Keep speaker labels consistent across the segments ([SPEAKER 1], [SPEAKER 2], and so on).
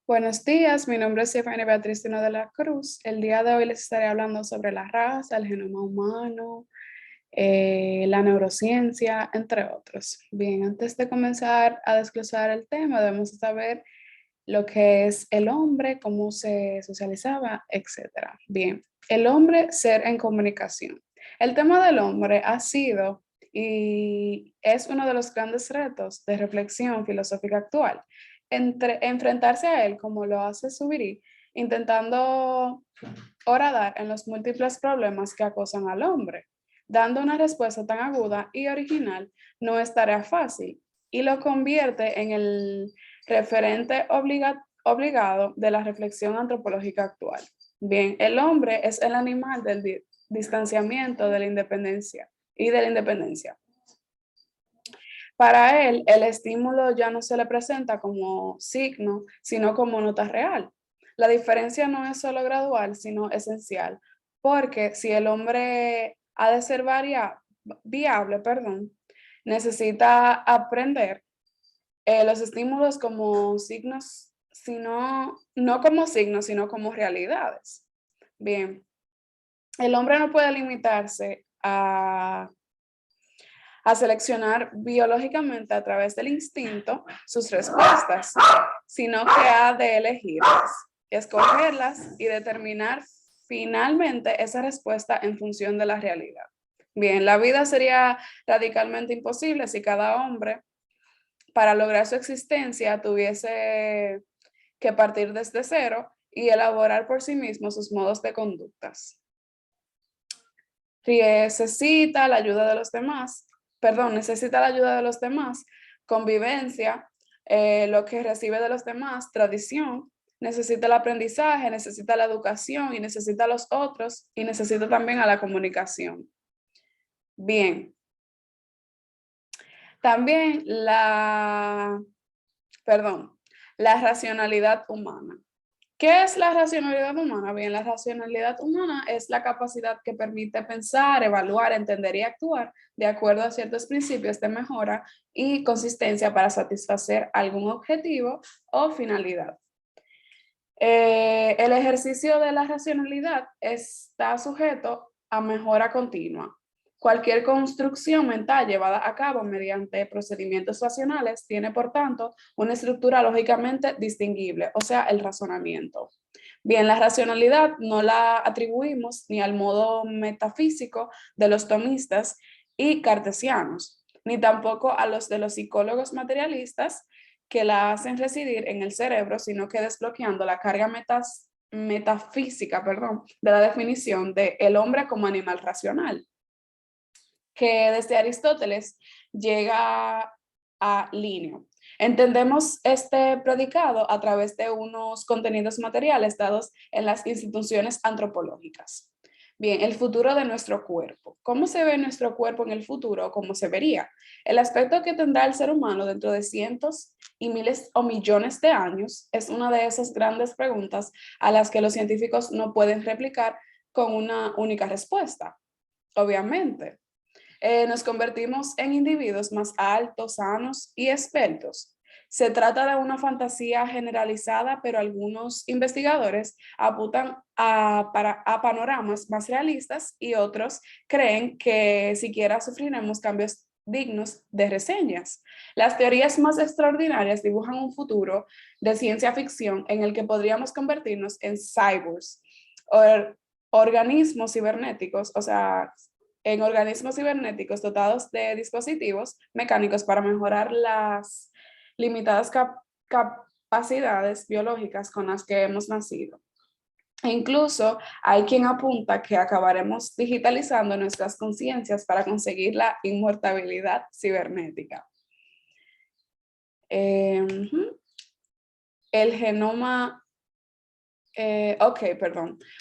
[SPEAKER 1] Buenos días, mi nombre es Stephanie Beatriz Tino de la Cruz. El día de hoy les estaré hablando sobre la raza, el genoma humano, la neurociencia, entre otros. Bien, antes de comenzar a desglosar el tema, debemos saber lo que es el hombre, cómo se socializaba, etcétera. Bien, el hombre, ser en comunicación. El tema del hombre ha sido y es uno de los grandes retos de reflexión filosófica actual. Enfrentarse a él como lo hace Zubiri, intentando horadar en los múltiples problemas que acosan al hombre. Dando una respuesta tan aguda y original no es tarea fácil y lo convierte en el referente obligado de la reflexión antropológica actual. Bien, el hombre es el animal del distanciamiento de la independencia y de la independencia. Para él, el estímulo ya no se le presenta como signo, sino como nota real. La diferencia no es solo gradual, sino esencial, porque si el hombre ha de ser viable, necesita aprender los estímulos como signos, sino, no como signos, sino como realidades. Bien, el hombre no puede limitarse a seleccionar biológicamente a través del instinto sus respuestas, sino que ha de elegirlas, escogerlas y determinar finalmente esa respuesta en función de la realidad. Bien, la vida sería radicalmente imposible si cada hombre, para lograr su existencia, tuviese que partir desde cero y elaborar por sí mismo sus modos de conductas. Necesita la ayuda de los demás, necesita la ayuda de los demás, convivencia, lo que recibe de los demás, tradición, necesita el aprendizaje, necesita la educación y necesita a los otros y necesita también a la comunicación. Bien. También la racionalidad humana. ¿Qué es la racionalidad humana? Bien, la racionalidad humana es la capacidad que permite pensar, evaluar, entender y actuar de acuerdo a ciertos principios de mejora y consistencia para satisfacer algún objetivo o finalidad. El ejercicio de la racionalidad está sujeto a mejora continua. Cualquier construcción mental llevada a cabo mediante procedimientos racionales tiene, por tanto, una estructura lógicamente distinguible, o sea, el razonamiento. Bien, la racionalidad no la atribuimos ni al modo metafísico de los tomistas y cartesianos, ni tampoco a los de los psicólogos materialistas que la hacen residir en el cerebro, sino que desbloqueando la carga metafísica de la definición de el hombre como animal racional, que desde Aristóteles llega a Linneo. Entendemos este predicado a través de unos contenidos materiales dados en las instituciones antropológicas. Bien, el futuro de nuestro cuerpo. ¿Cómo se ve nuestro cuerpo en el futuro? ¿Cómo se vería? El aspecto que tendrá el ser humano dentro de cientos y miles o millones de años es una de esas grandes preguntas a las que los científicos no pueden replicar con una única respuesta. Obviamente, nos convertimos en individuos más altos, sanos y expertos. Se trata de una fantasía generalizada, pero algunos investigadores apuntan a panoramas más realistas y otros creen que siquiera sufriremos cambios dignos de reseñas. Las teorías más extraordinarias dibujan un futuro de ciencia ficción en el que podríamos convertirnos en cyborgs, organismos cibernéticos, o sea, en organismos cibernéticos dotados de dispositivos mecánicos para mejorar las limitadas capacidades biológicas con las que hemos nacido. E incluso hay quien apunta que acabaremos digitalizando nuestras conciencias para conseguir la inmortalidad cibernética. El genoma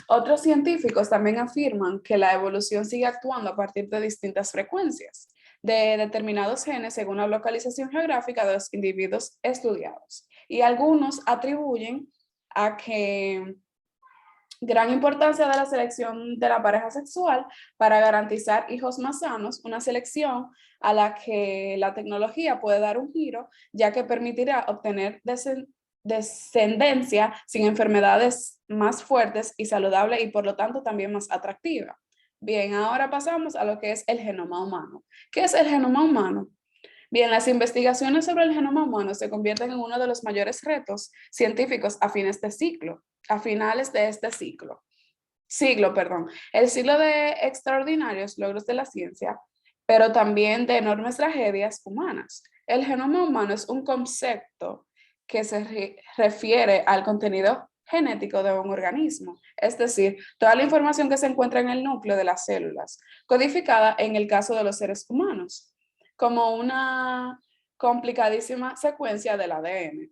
[SPEAKER 1] Otros científicos también afirman que la evolución sigue actuando a partir de distintas frecuencias de determinados genes según la localización geográfica de los individuos estudiados. Y algunos atribuyen a que gran importancia de la selección de la pareja sexual para garantizar hijos más sanos, una selección a la que la tecnología puede dar un giro, ya que permitirá obtener descendencia sin enfermedades más fuertes y saludable y por lo tanto también más atractiva. Bien, ahora pasamos a lo que es el genoma humano. ¿Qué es el genoma humano? Bien, las investigaciones sobre el genoma humano se convierten en uno de los mayores retos científicos a finales de este siglo, perdón, el siglo de extraordinarios logros de la ciencia, pero también de enormes tragedias humanas. El genoma humano es un concepto que se refiere al contenido genético de un organismo, es decir, toda la información que se encuentra en el núcleo de las células, codificada en el caso de los seres humanos, como una complicadísima secuencia del ADN.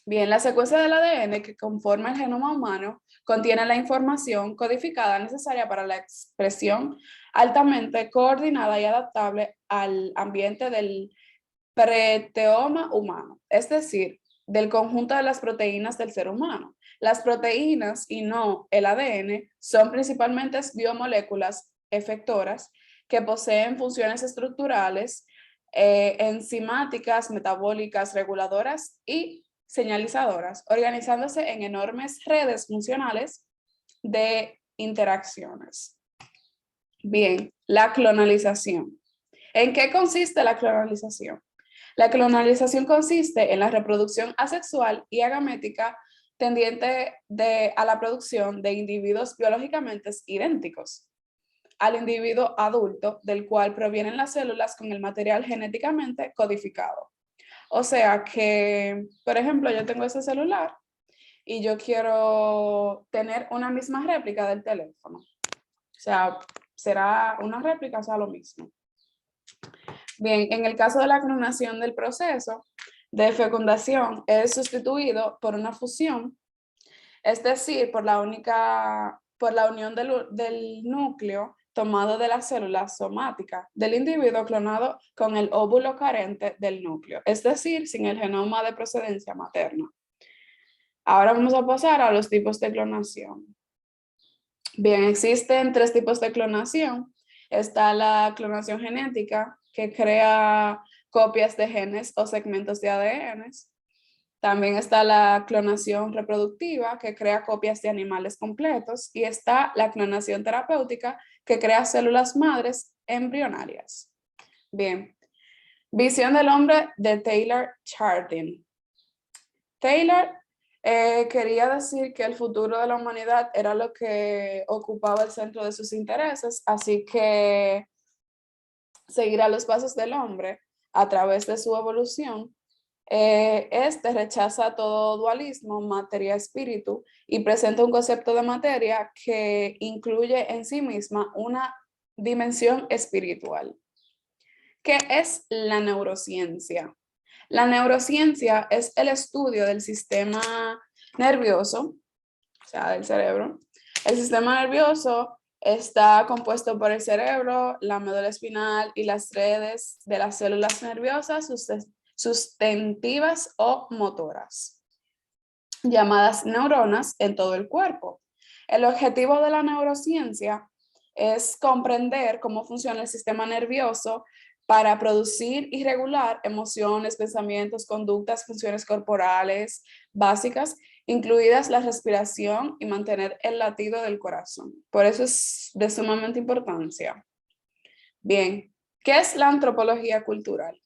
[SPEAKER 1] Bien, la secuencia del ADN que conforma el genoma humano contiene la información codificada necesaria para la expresión altamente coordinada y adaptable al ambiente del preteoma humano, es decir, del conjunto de las proteínas del ser humano. Las proteínas y no el ADN son principalmente biomoléculas efectoras que poseen funciones estructurales, enzimáticas, metabólicas, reguladoras y señalizadoras, organizándose en enormes redes funcionales de interacciones. Bien, la clonalización. ¿En qué consiste la clonalización? La clonalización consiste en la reproducción asexual y agamética tendiente a la producción de individuos biológicamente idénticos al individuo adulto del cual provienen las células con el material genéticamente codificado. O sea que, por ejemplo, yo tengo ese celular y yo quiero tener una misma réplica del teléfono. O sea, será una réplica, o sea, lo mismo. Bien, en el caso de la clonación del proceso de fecundación es sustituido por una fusión, es decir, por la unión del núcleo tomado de la célula somática del individuo clonado con el óvulo carente del núcleo, es decir, sin el genoma de procedencia materna. Ahora vamos a pasar a los tipos de clonación. Bien, existen 3 tipos de clonación. Está la clonación genética, que crea copias de genes o segmentos de ADN. También está la clonación reproductiva, que crea copias de animales completos. Y está la clonación terapéutica, que crea células madres embrionarias. Bien, visión del hombre de Taylor Chardin. Taylor quería decir que el futuro de la humanidad era lo que ocupaba el centro de sus intereses, así que seguirá los pasos del hombre a través de su evolución. Este rechaza todo dualismo, materia-espíritu, y presenta un concepto de materia que incluye en sí misma una dimensión espiritual. ¿Qué es la neurociencia? La neurociencia es el estudio del sistema nervioso, o sea, del cerebro. El sistema nervioso está compuesto por el cerebro, la médula espinal y las redes de las células nerviosas sustentivas o motoras, llamadas neuronas en todo el cuerpo. El objetivo de la neurociencia es comprender cómo funciona el sistema nervioso para producir y regular emociones, pensamientos, conductas, funciones corporales básicas, incluidas la respiración y mantener el latido del corazón. Por eso es de sumamente importancia. Bien, ¿qué es la antropología cultural?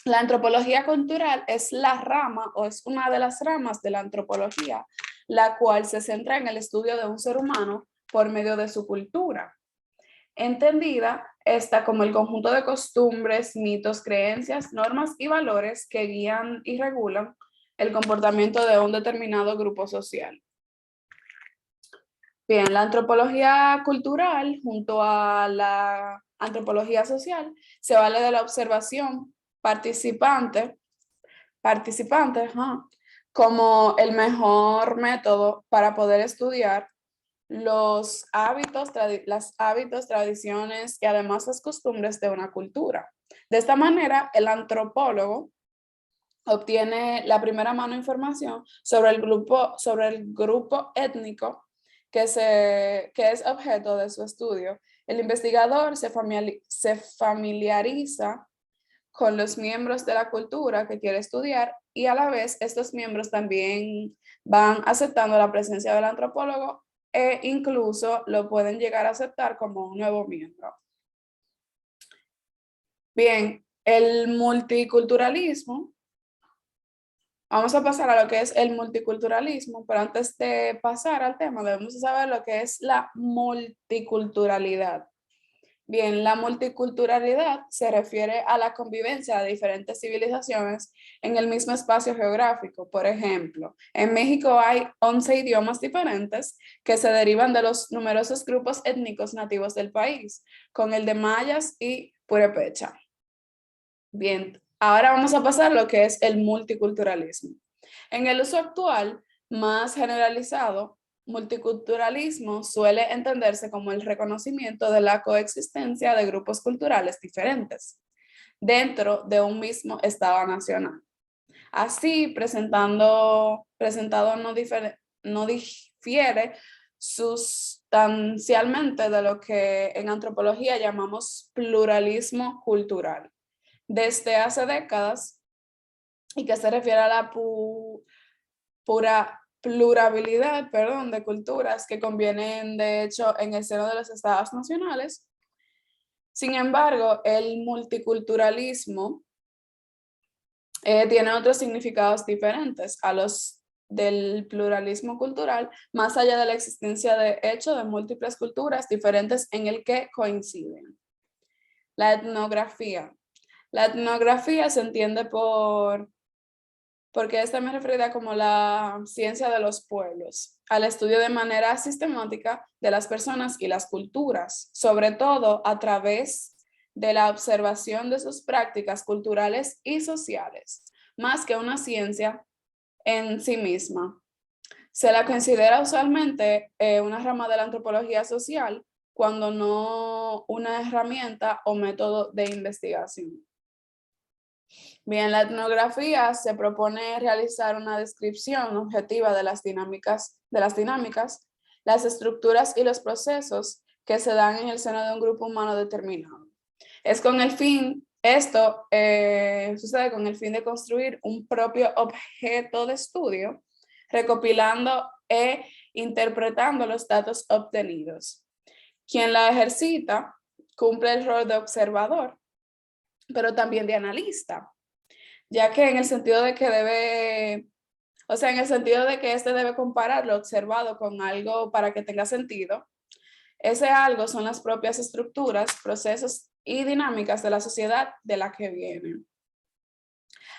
[SPEAKER 1] La antropología cultural es la rama o es una de las ramas de la antropología, la cual se centra en el estudio de un ser humano por medio de su cultura. Entendida esta como el conjunto de costumbres, mitos, creencias, normas y valores que guían y regulan el comportamiento de un determinado grupo social. Bien, la antropología cultural junto a la antropología social se vale de la observación participante, como el mejor método para poder estudiar los hábitos, tradiciones y además las costumbres de una cultura. De esta manera, el antropólogo obtiene la primera mano información sobre el grupo étnico que es objeto de su estudio. El investigador se familiariza con los miembros de la cultura que quiere estudiar y a la vez estos miembros también van aceptando la presencia del antropólogo e incluso lo pueden llegar a aceptar como un nuevo miembro. Bien, el multiculturalismo. Vamos a pasar a lo que es el multiculturalismo, pero antes de pasar al tema debemos saber lo que es la multiculturalidad. Bien, la multiculturalidad se refiere a la convivencia de diferentes civilizaciones en el mismo espacio geográfico. Por ejemplo, en México hay 11 idiomas diferentes que se derivan de los numerosos grupos étnicos nativos del país, con el de mayas y purépecha. Bien, ahora vamos a pasar a lo que es el multiculturalismo. En el uso actual, más generalizado, multiculturalismo suele entenderse como el reconocimiento de la coexistencia de grupos culturales diferentes dentro de un mismo Estado nacional. Así, presentado no difiere sustancialmente de lo que en antropología llamamos pluralismo cultural. Desde hace décadas, y que se refiere a la pluralidad, de culturas que convienen, de hecho, en el seno de los estados nacionales. Sin embargo, el multiculturalismo tiene otros significados diferentes a los del pluralismo cultural, más allá de la existencia de hecho de múltiples culturas diferentes en el que coinciden. La etnografía. La etnografía se entiende porque es también referida como la ciencia de los pueblos, al estudio de manera sistemática de las personas y las culturas, sobre todo a través de la observación de sus prácticas culturales y sociales, más que una ciencia en sí misma. Se la considera usualmente una rama de la antropología social, cuando no una herramienta o método de investigación. Bien, la etnografía se propone realizar una descripción objetiva de las dinámicas, las estructuras y los procesos que se dan en el seno de un grupo humano determinado. Esto sucede con el fin de construir un propio objeto de estudio, recopilando e interpretando los datos obtenidos. Quien la ejercita cumple el rol de observador, pero también de analista, ya que en el sentido de que este debe comparar lo observado con algo para que tenga sentido. Ese algo son las propias estructuras, procesos y dinámicas de la sociedad de la que vienen.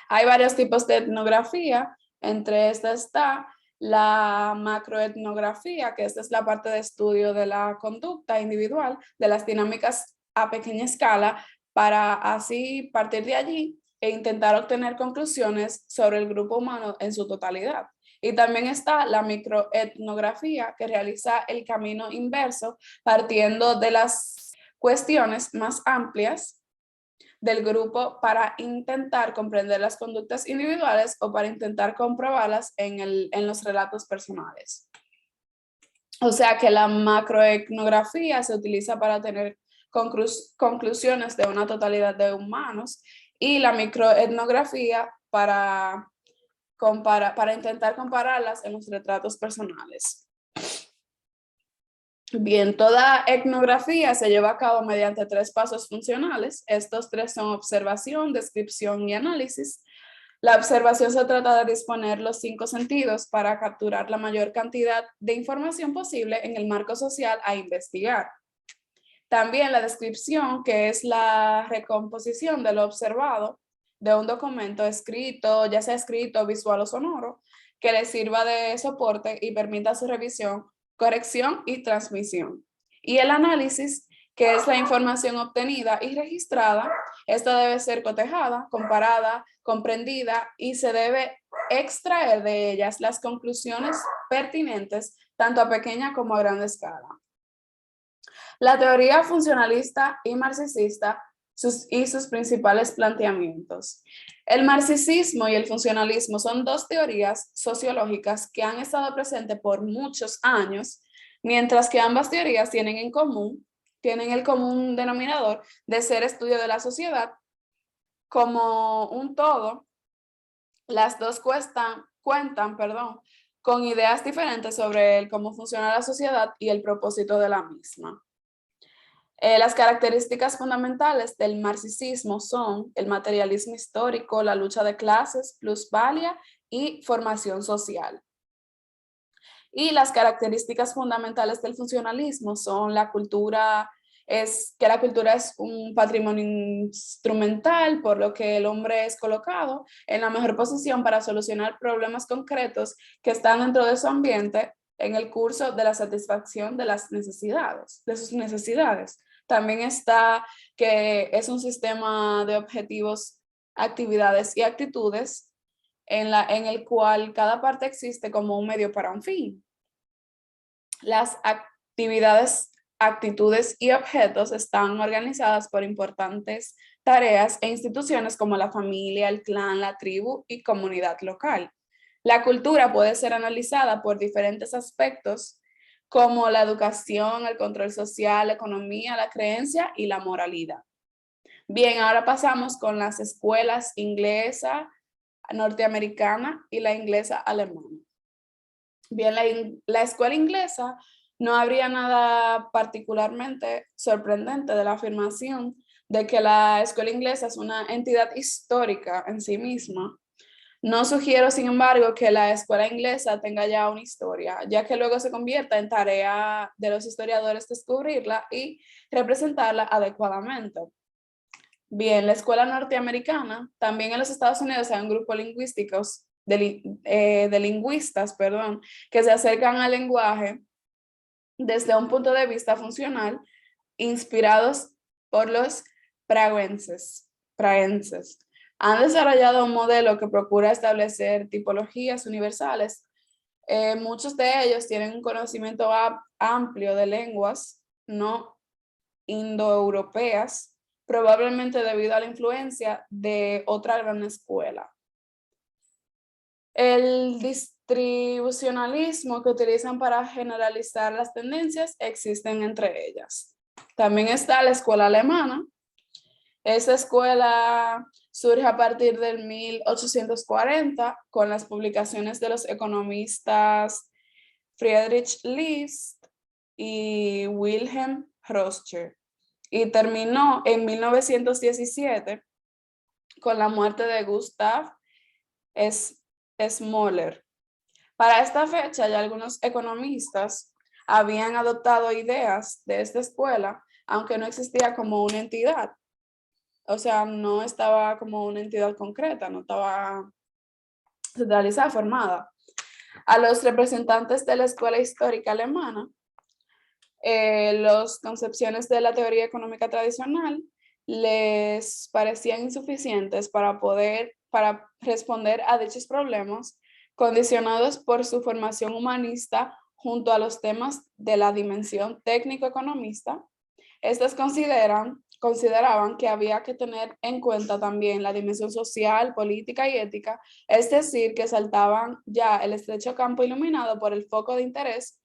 [SPEAKER 1] Hay varios tipos de etnografía, entre estas está la macroetnografía, que esta es la parte de estudio de la conducta individual, de las dinámicas a pequeña escala, para así partir de allí e intentar obtener conclusiones sobre el grupo humano en su totalidad. Y también está la microetnografía, que realiza el camino inverso, partiendo de las cuestiones más amplias del grupo para intentar comprender las conductas individuales o para intentar comprobarlas en los relatos personales. O sea que la macroetnografía se utiliza para tener conclusiones de una totalidad de humanos, y la microetnografía para intentar compararlas en los retratos personales. Bien, toda etnografía se lleva a cabo mediante 3 pasos funcionales. Estos 3 son observación, descripción y análisis. La observación se trata de disponer los 5 sentidos para capturar la mayor cantidad de información posible en el marco social a investigar. También la descripción, que es la recomposición de lo observado de un documento escrito, ya sea escrito, visual o sonoro, que le sirva de soporte y permita su revisión, corrección y transmisión. Y el análisis, que es la información obtenida y registrada. Esta debe ser cotejada, comparada, comprendida, y se debe extraer de ellas las conclusiones pertinentes tanto a pequeña como a gran escala. La teoría funcionalista y marxista y sus principales planteamientos. El marxismo y el funcionalismo son 2 teorías sociológicas que han estado presentes por muchos años, mientras que ambas teorías tienen el común denominador de ser estudio de la sociedad Como un todo, las dos cuentan, con ideas diferentes sobre cómo funciona la sociedad y el propósito de la misma. Las características fundamentales del marxismo son el materialismo histórico, la lucha de clases, plusvalía y formación social. Y las características fundamentales del funcionalismo son la cultura es un patrimonio instrumental, por lo que el hombre es colocado en la mejor posición para solucionar problemas concretos que están dentro de su ambiente en el curso de la satisfacción de las necesidades, de sus necesidades. También está que es un sistema de objetivos, actividades y actitudes en el cual cada parte existe como un medio para un fin. Las actividades, actitudes y objetos están organizadas por importantes tareas e instituciones como la familia, el clan, la tribu y comunidad local. La cultura puede ser analizada por diferentes aspectos como la educación, el control social, la economía, la creencia y la moralidad. Bien, ahora pasamos con las escuelas inglesa, norteamericana y la inglesa alemana. Bien, la escuela inglesa no habría nada particularmente sorprendente de la afirmación de que la escuela inglesa es una entidad histórica en sí misma. No sugiero, sin embargo, que la escuela inglesa tenga ya una historia, ya que luego se convierta en tarea de los historiadores descubrirla y representarla adecuadamente. Bien, la escuela norteamericana, también en los Estados Unidos hay un grupo lingüísticos de lingüistas, que se acercan al lenguaje desde un punto de vista funcional, inspirados por los praguenses. Han desarrollado un modelo que procura establecer tipologías universales. Muchos de ellos tienen un conocimiento amplio de lenguas no indoeuropeas, probablemente debido a la influencia de otra gran escuela. El distribucionalismo que utilizan para generalizar las tendencias existen entre ellas. También está la escuela alemana. Esa escuela surge a partir del 1840 con las publicaciones de los economistas Friedrich List y Wilhelm Röscher y terminó en 1917 con la muerte de Gustav Smoller. Para esta fecha ya algunos economistas habían adoptado ideas de esta escuela, aunque no existía como una entidad. O sea, no estaba como una entidad concreta, no estaba centralizada, formada. A los representantes de la escuela histórica alemana, las concepciones de la teoría económica tradicional les parecían insuficientes para responder a dichos problemas, condicionados por su formación humanista junto a los temas de la dimensión técnico-economista. Estas consideraban que había que tener en cuenta también la dimensión social, política y ética, es decir, que saltaban ya el estrecho campo iluminado por el foco de interés